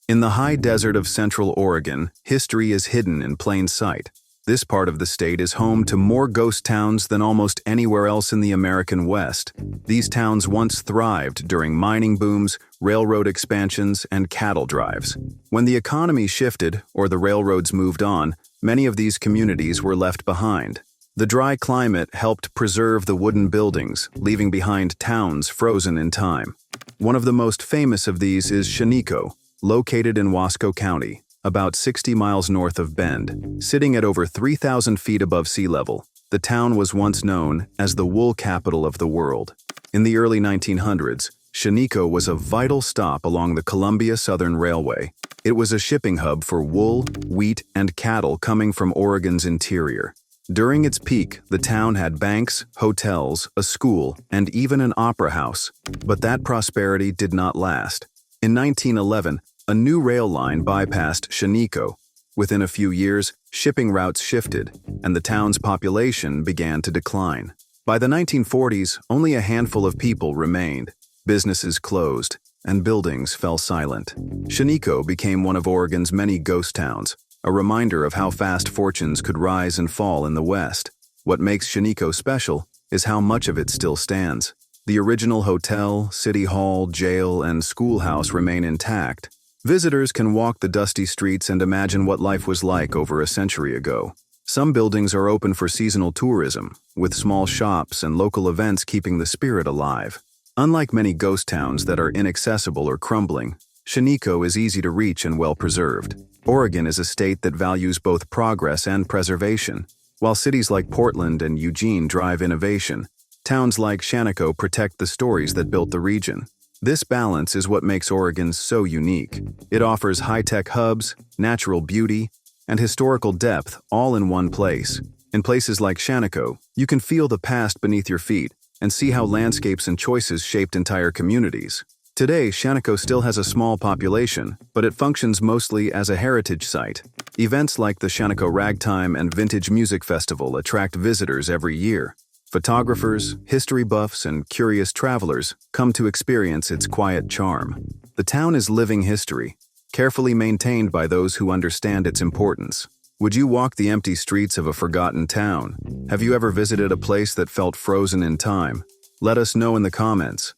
In the high desert of central Oregon, history is hidden in plain sight. This part of the state is home to more ghost towns than almost anywhere else in the American West. These towns once thrived during mining booms, railroad expansions, and cattle drives. When the economy shifted or the railroads moved on, many of these communities were left behind. The dry climate helped preserve the wooden buildings, leaving behind towns frozen in time. One of the most famous of these is Shaniko, located in Wasco County, about 60 miles north of Bend. Sitting at over 3,000 feet above sea level, the town was once known as the wool capital of the world. In the early 1900s, Shaniko was a vital stop along the Columbia Southern Railway. It was a shipping hub for wool, wheat, and cattle coming from Oregon's interior. During its peak, the town had banks, hotels, a school, and even an opera house. But that prosperity did not last. In 1911, a new rail line bypassed Shaniko. Within a few years, shipping routes shifted, and the town's population began to decline. By the 1940s, only a handful of people remained. Businesses closed, and buildings fell silent. Shaniko became one of Oregon's many ghost towns, a reminder of how fast fortunes could rise and fall in the West. What makes Shaniko special is how much of it still stands. The original hotel, city hall, jail, and schoolhouse remain intact. Visitors can walk the dusty streets and imagine what life was like over a century ago. Some buildings are open for seasonal tourism, with small shops and local events keeping the spirit alive. Unlike many ghost towns that are inaccessible or crumbling, Shaniko is easy to reach and well-preserved. Oregon is a state that values both progress and preservation. While cities like Portland and Eugene drive innovation, towns like Shaniko protect the stories that built the region. This balance is what makes Oregon so unique. It offers high-tech hubs, natural beauty, and historical depth all in one place. In places like Shaniko, you can feel the past beneath your feet and see how landscapes and choices shaped entire communities. Today, Shaniko still has a small population, but it functions mostly as a heritage site. Events like the Shaniko Ragtime and Vintage Music Festival attract visitors every year. Photographers, history buffs, and curious travelers come to experience its quiet charm. The town is living history, carefully maintained by those who understand its importance. Would you walk the empty streets of a forgotten town? Have you ever visited a place that felt frozen in time? Let us know in the comments.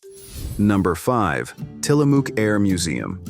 Number 5. Tillamook Air Museum.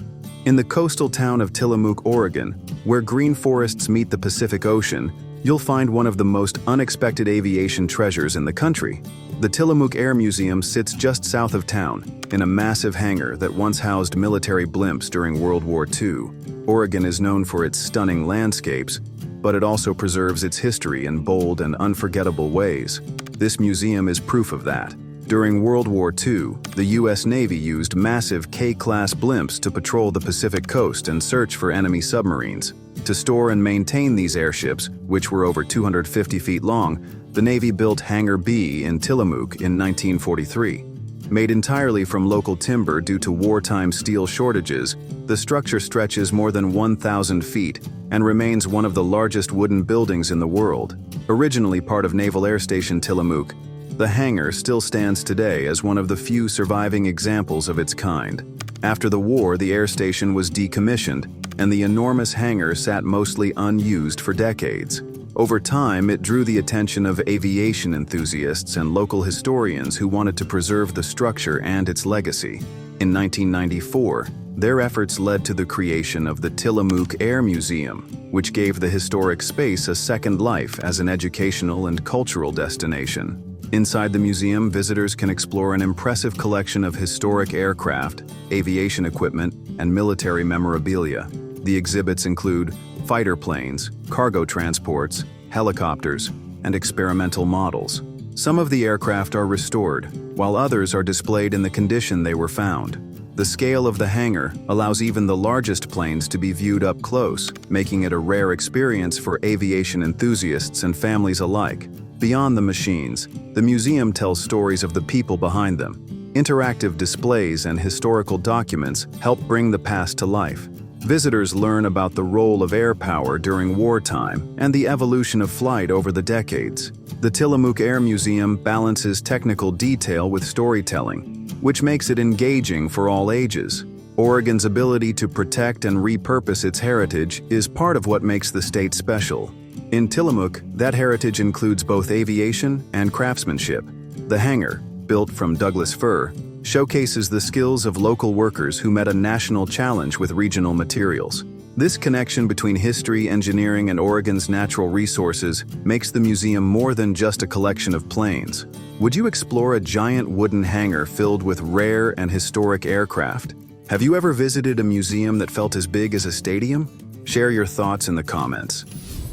In the coastal town of Tillamook, Oregon, where green forests meet the Pacific Ocean, you'll find one of the most unexpected aviation treasures in the country. The Tillamook Air Museum sits just south of town, in a massive hangar that once housed military blimps during World War II. Oregon is known for its stunning landscapes, but it also preserves its history in bold and unforgettable ways. This museum is proof of that. During World War II, the U.S. Navy used massive K-class blimps to patrol the Pacific coast and search for enemy submarines. To store and maintain these airships, which were over 250 feet long, the Navy built Hangar B in Tillamook in 1943. Made entirely from local timber due to wartime steel shortages, the structure stretches more than 1,000 feet and remains one of the largest wooden buildings in the world. Originally part of Naval Air Station Tillamook, the hangar still stands today as one of the few surviving examples of its kind. After the war, the air station was decommissioned, and the enormous hangar sat mostly unused for decades. Over time, it drew the attention of aviation enthusiasts and local historians who wanted to preserve the structure and its legacy. In 1994, their efforts led to the creation of the Tillamook Air Museum, which gave the historic space a second life as an educational and cultural destination. Inside the museum, visitors can explore an impressive collection of historic aircraft, aviation equipment, and military memorabilia. The exhibits include fighter planes, cargo transports, helicopters, and experimental models. Some of the aircraft are restored, while others are displayed in the condition they were found. The scale of the hangar allows even the largest planes to be viewed up close, making it a rare experience for aviation enthusiasts and families alike. Beyond the machines, the museum tells stories of the people behind them. Interactive displays and historical documents help bring the past to life. Visitors learn about the role of air power during wartime and the evolution of flight over the decades. The Tillamook Air Museum balances technical detail with storytelling, which makes it engaging for all ages. Oregon's ability to protect and repurpose its heritage is part of what makes the state special. In Tillamook, that heritage includes both aviation and craftsmanship. The hangar, built from Douglas fir, showcases the skills of local workers who met a national challenge with regional materials. This connection between history, engineering, and Oregon's natural resources makes the museum more than just a collection of planes. Would you explore a giant wooden hangar filled with rare and historic aircraft? Have you ever visited a museum that felt as big as a stadium? Share your thoughts in the comments.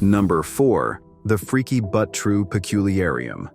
Number 4. The Freaky But True Peculiarium.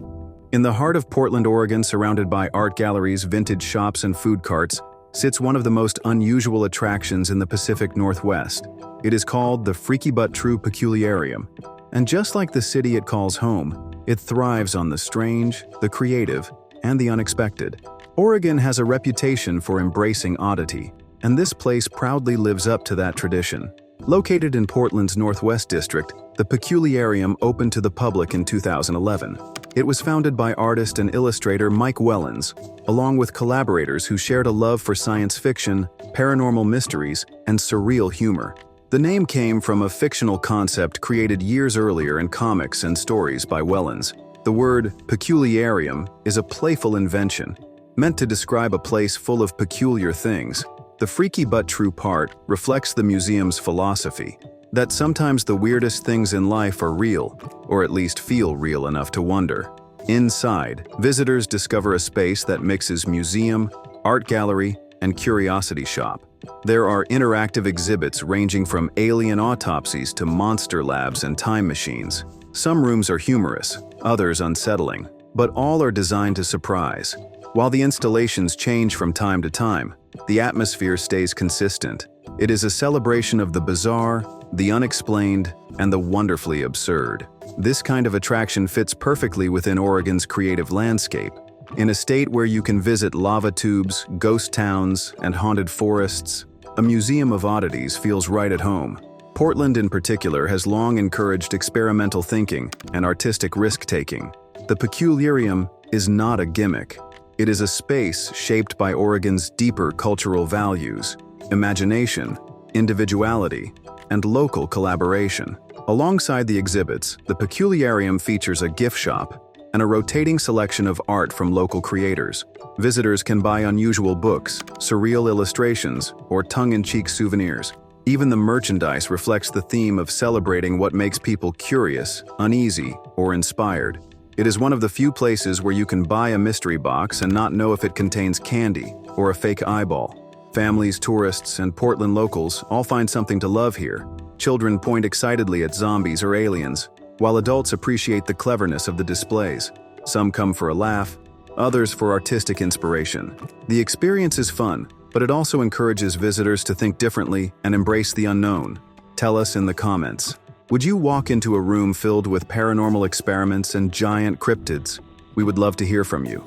In the heart of Portland, Oregon, surrounded by art galleries, vintage shops, and food carts, sits one of the most unusual attractions in the Pacific Northwest. It is called the Freaky But True Peculiarium. And just like the city it calls home, it thrives on the strange, the creative, and the unexpected. Oregon has a reputation for embracing oddity, and this place proudly lives up to that tradition. Located in Portland's Northwest District, the Peculiarium opened to the public in 2011. It was founded by artist and illustrator Mike Wellens, along with collaborators who shared a love for science fiction, paranormal mysteries, and surreal humor. The name came from a fictional concept created years earlier in comics and stories by Wellens. The word Peculiarium is a playful invention, meant to describe a place full of peculiar things. The freaky but true part reflects the museum's philosophy that sometimes the weirdest things in life are real, or at least feel real enough to wonder. Inside, visitors discover a space that mixes museum, art gallery, and curiosity shop. There are interactive exhibits ranging from alien autopsies to monster labs and time machines. Some rooms are humorous, others unsettling, but all are designed to surprise. While the installations change from time to time, the atmosphere stays consistent. It is a celebration of the bizarre, the unexplained, and the wonderfully absurd. This kind of attraction fits perfectly within Oregon's creative landscape. In a state where you can visit lava tubes, ghost towns, and haunted forests, a museum of oddities feels right at home. Portland in particular has long encouraged experimental thinking and artistic risk-taking. The Peculiarium is not a gimmick. It is a space shaped by Oregon's deeper cultural values, imagination, individuality, and local collaboration. Alongside the exhibits, the Peculiarium features a gift shop and a rotating selection of art from local creators. Visitors can buy unusual books, surreal illustrations, or tongue-in-cheek souvenirs. Even the merchandise reflects the theme of celebrating what makes people curious, uneasy, or inspired. It is one of the few places where you can buy a mystery box and not know if it contains candy or a fake eyeball. Families, tourists, and Portland locals all find something to love here. Children point excitedly at zombies or aliens, while adults appreciate the cleverness of the displays. Some come for a laugh, others for artistic inspiration. The experience is fun, but it also encourages visitors to think differently and embrace the unknown. Tell us in the comments. Would you walk into a room filled with paranormal experiments and giant cryptids? We would love to hear from you.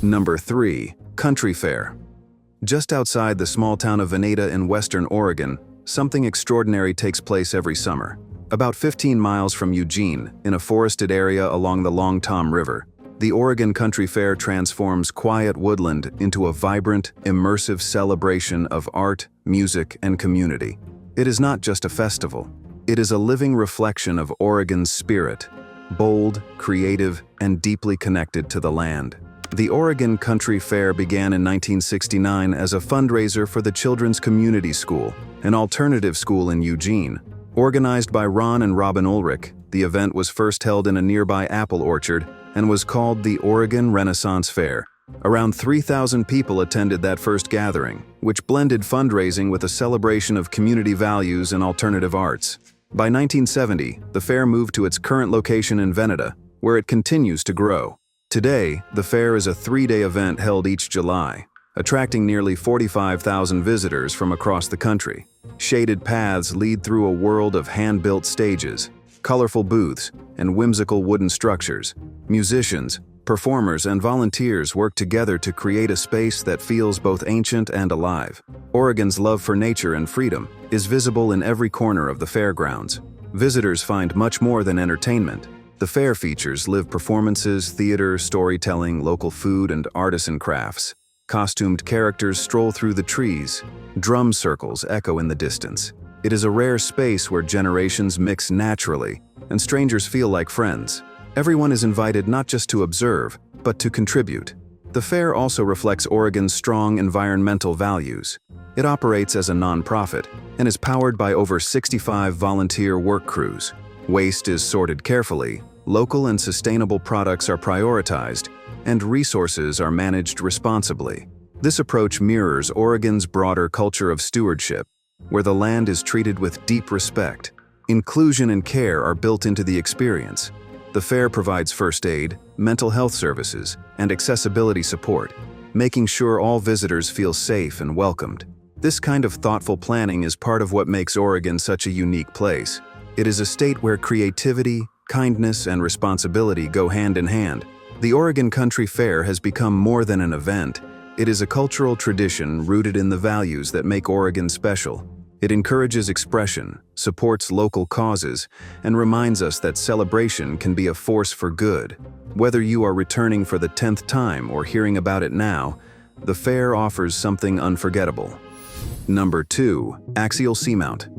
Number 3. Country Fair. Just outside the small town of Veneta in western Oregon, something extraordinary takes place every summer. About 15 miles from Eugene, in a forested area along the Long Tom River, the Oregon Country Fair transforms quiet woodland into a vibrant, immersive celebration of art, music, and community. It is not just a festival. It is a living reflection of Oregon's spirit, bold, creative, and deeply connected to the land. The Oregon Country Fair began in 1969 as a fundraiser for the Children's Community School, an alternative school in Eugene. Organized by Ron and Robin Ulrich, the event was first held in a nearby apple orchard and was called the Oregon Renaissance Fair. Around 3,000 people attended that first gathering, which blended fundraising with a celebration of community values and alternative arts. By 1970, the fair moved to its current location in Veneta, where it continues to grow. Today, the fair is a 3-day event held each July, attracting nearly 45,000 visitors from across the country. Shaded paths lead through a world of hand-built stages, colorful booths, and whimsical wooden structures. Musicians, performers, and volunteers work together to create a space that feels both ancient and alive. Oregon's love for nature and freedom is visible in every corner of the fairgrounds. Visitors find much more than entertainment. The fair features live performances, theater, storytelling, local food, and artisan crafts. Costumed characters stroll through the trees. Drum circles echo in the distance. It is a rare space where generations mix naturally, and strangers feel like friends. Everyone is invited not just to observe, but to contribute. The fair also reflects Oregon's strong environmental values. It operates as a nonprofit and is powered by over 65 volunteer work crews. Waste is sorted carefully, local and sustainable products are prioritized, and resources are managed responsibly. This approach mirrors Oregon's broader culture of stewardship, where the land is treated with deep respect. Inclusion and care are built into the experience. The fair provides first aid, mental health services, and accessibility support, making sure all visitors feel safe and welcomed. This kind of thoughtful planning is part of what makes Oregon such a unique place. It is a state where creativity, kindness, and responsibility go hand in hand. The Oregon Country Fair has become more than an event. It is a cultural tradition rooted in the values that make Oregon special. It encourages expression, supports local causes, and reminds us that celebration can be a force for good. Whether you are returning for the 10th time or hearing about it now, the fair offers something unforgettable. Number 2. Axial Seamount.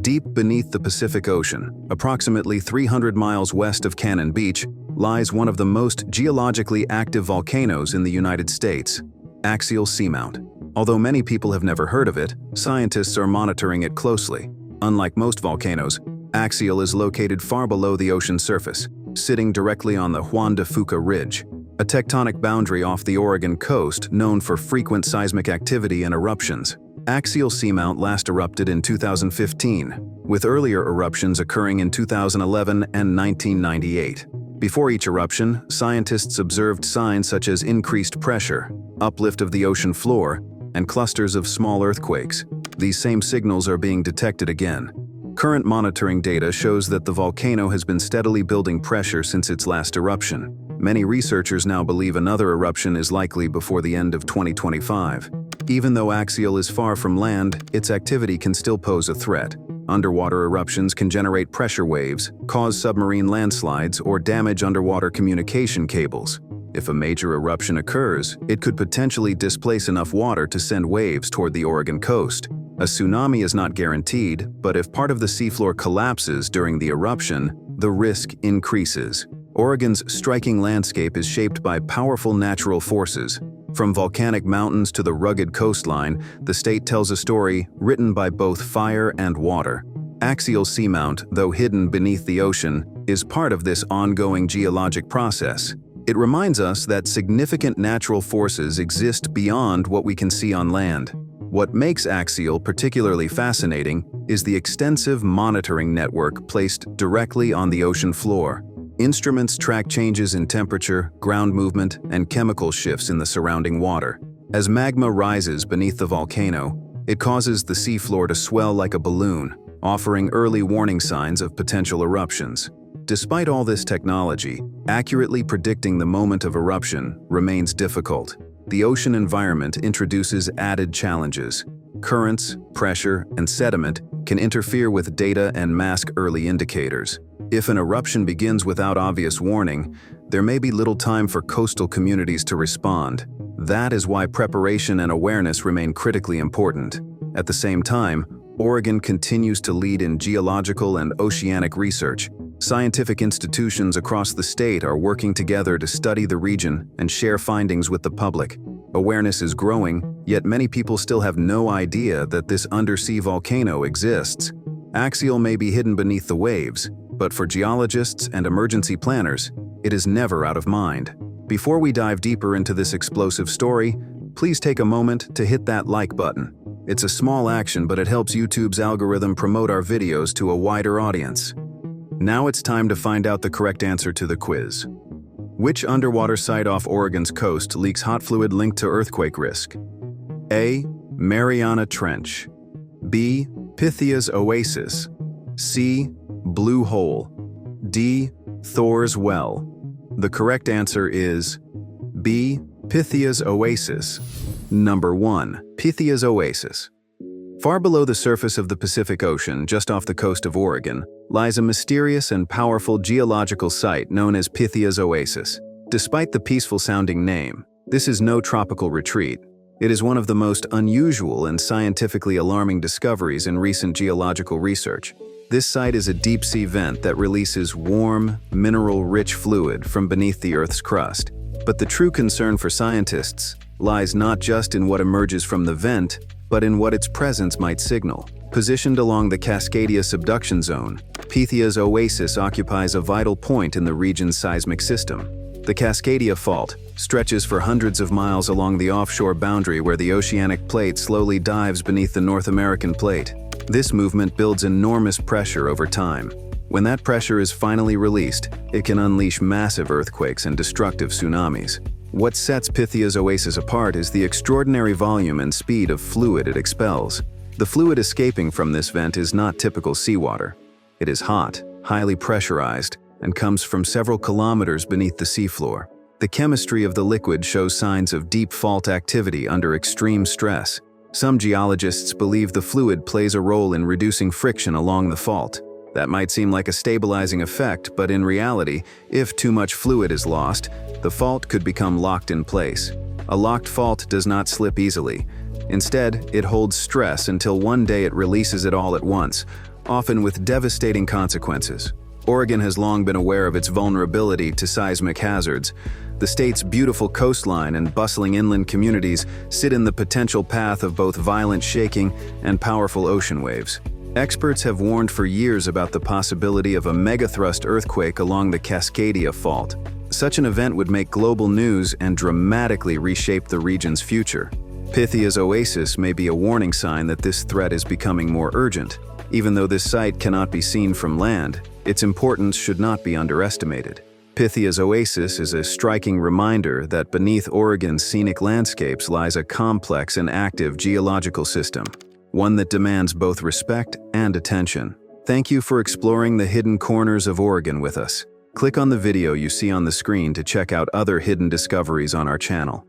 Deep beneath the Pacific Ocean, approximately 300 miles west of Cannon Beach, lies one of the most geologically active volcanoes in the United States, Axial Seamount. Although many people have never heard of it, scientists are monitoring it closely. Unlike most volcanoes, Axial is located far below the ocean surface, sitting directly on the Juan de Fuca Ridge, a tectonic boundary off the Oregon coast known for frequent seismic activity and eruptions. Axial Seamount last erupted in 2015, with earlier eruptions occurring in 2011 and 1998. Before each eruption, scientists observed signs such as increased pressure, uplift of the ocean floor, and clusters of small earthquakes. These same signals are being detected again. Current monitoring data shows that the volcano has been steadily building pressure since its last eruption. Many researchers now believe another eruption is likely before the end of 2025. Even though Axial is far from land, its activity can still pose a threat. Underwater eruptions can generate pressure waves, cause submarine landslides, or damage underwater communication cables. If a major eruption occurs, it could potentially displace enough water to send waves toward the Oregon coast. A tsunami is not guaranteed, but if part of the seafloor collapses during the eruption, the risk increases. Oregon's striking landscape is shaped by powerful natural forces. From volcanic mountains to the rugged coastline, the state tells a story written by both fire and water. Axial Seamount, though hidden beneath the ocean, is part of this ongoing geologic process. It reminds us that significant natural forces exist beyond what we can see on land. What makes Axial particularly fascinating is the extensive monitoring network placed directly on the ocean floor. Instruments track changes in temperature, ground movement, and chemical shifts in the surrounding water. As magma rises beneath the volcano, it causes the seafloor to swell like a balloon, offering early warning signs of potential eruptions. Despite all this technology, accurately predicting the moment of eruption remains difficult. The ocean environment introduces added challenges. Currents, pressure, and sediment can interfere with data and mask early indicators. If an eruption begins without obvious warning, there may be little time for coastal communities to respond. That is why preparation and awareness remain critically important. At the same time, Oregon continues to lead in geological and oceanic research. Scientific institutions across the state are working together to study the region and share findings with the public. Awareness is growing, yet many people still have no idea that this undersea volcano exists. Axial may be hidden beneath the waves, but for geologists and emergency planners, it is never out of mind. Before we dive deeper into this explosive story, please take a moment to hit that like button. It's a small action, but it helps YouTube's algorithm promote our videos to a wider audience. Now it's time to find out the correct answer to the quiz. Which underwater site off Oregon's coast leaks hot fluid linked to earthquake risk? A. Mariana Trench. B. Pythia's Oasis. C. Blue Hole. D. Thor's Well. The correct answer is B. Pythia's Oasis. Number 1. Pythia's Oasis. Far below the surface of the Pacific Ocean, just off the coast of Oregon, lies a mysterious and powerful geological site known as Pythia's Oasis. Despite the peaceful-sounding name, this is no tropical retreat. It is one of the most unusual and scientifically alarming discoveries in recent geological research. This site is a deep-sea vent that releases warm, mineral-rich fluid from beneath the Earth's crust. But the true concern for scientists lies not just in what emerges from the vent, but in what its presence might signal. Positioned along the Cascadia Subduction Zone, Pythia's Oasis occupies a vital point in the region's seismic system. The Cascadia Fault stretches for hundreds of miles along the offshore boundary where the oceanic plate slowly dives beneath the North American plate. This movement builds enormous pressure over time. When that pressure is finally released, it can unleash massive earthquakes and destructive tsunamis. What sets Pythia's Oasis apart is the extraordinary volume and speed of fluid it expels. The fluid escaping from this vent is not typical seawater. It is hot, highly pressurized, and comes from several kilometers beneath the seafloor. The chemistry of the liquid shows signs of deep fault activity under extreme stress. Some geologists believe the fluid plays a role in reducing friction along the fault. That might seem like a stabilizing effect, but in reality, if too much fluid is lost, the fault could become locked in place. A locked fault does not slip easily. Instead, it holds stress until one day it releases it all at once, often with devastating consequences. Oregon has long been aware of its vulnerability to seismic hazards. The state's beautiful coastline and bustling inland communities sit in the potential path of both violent shaking and powerful ocean waves. Experts have warned for years about the possibility of a megathrust earthquake along the Cascadia Fault. Such an event would make global news and dramatically reshape the region's future. Pythia's Oasis may be a warning sign that this threat is becoming more urgent. Even though this site cannot be seen from land, its importance should not be underestimated. Pythia's Oasis is a striking reminder that beneath Oregon's scenic landscapes lies a complex and active geological system, one that demands both respect and attention. Thank you for exploring the hidden corners of Oregon with us. Click on the video you see on the screen to check out other hidden discoveries on our channel.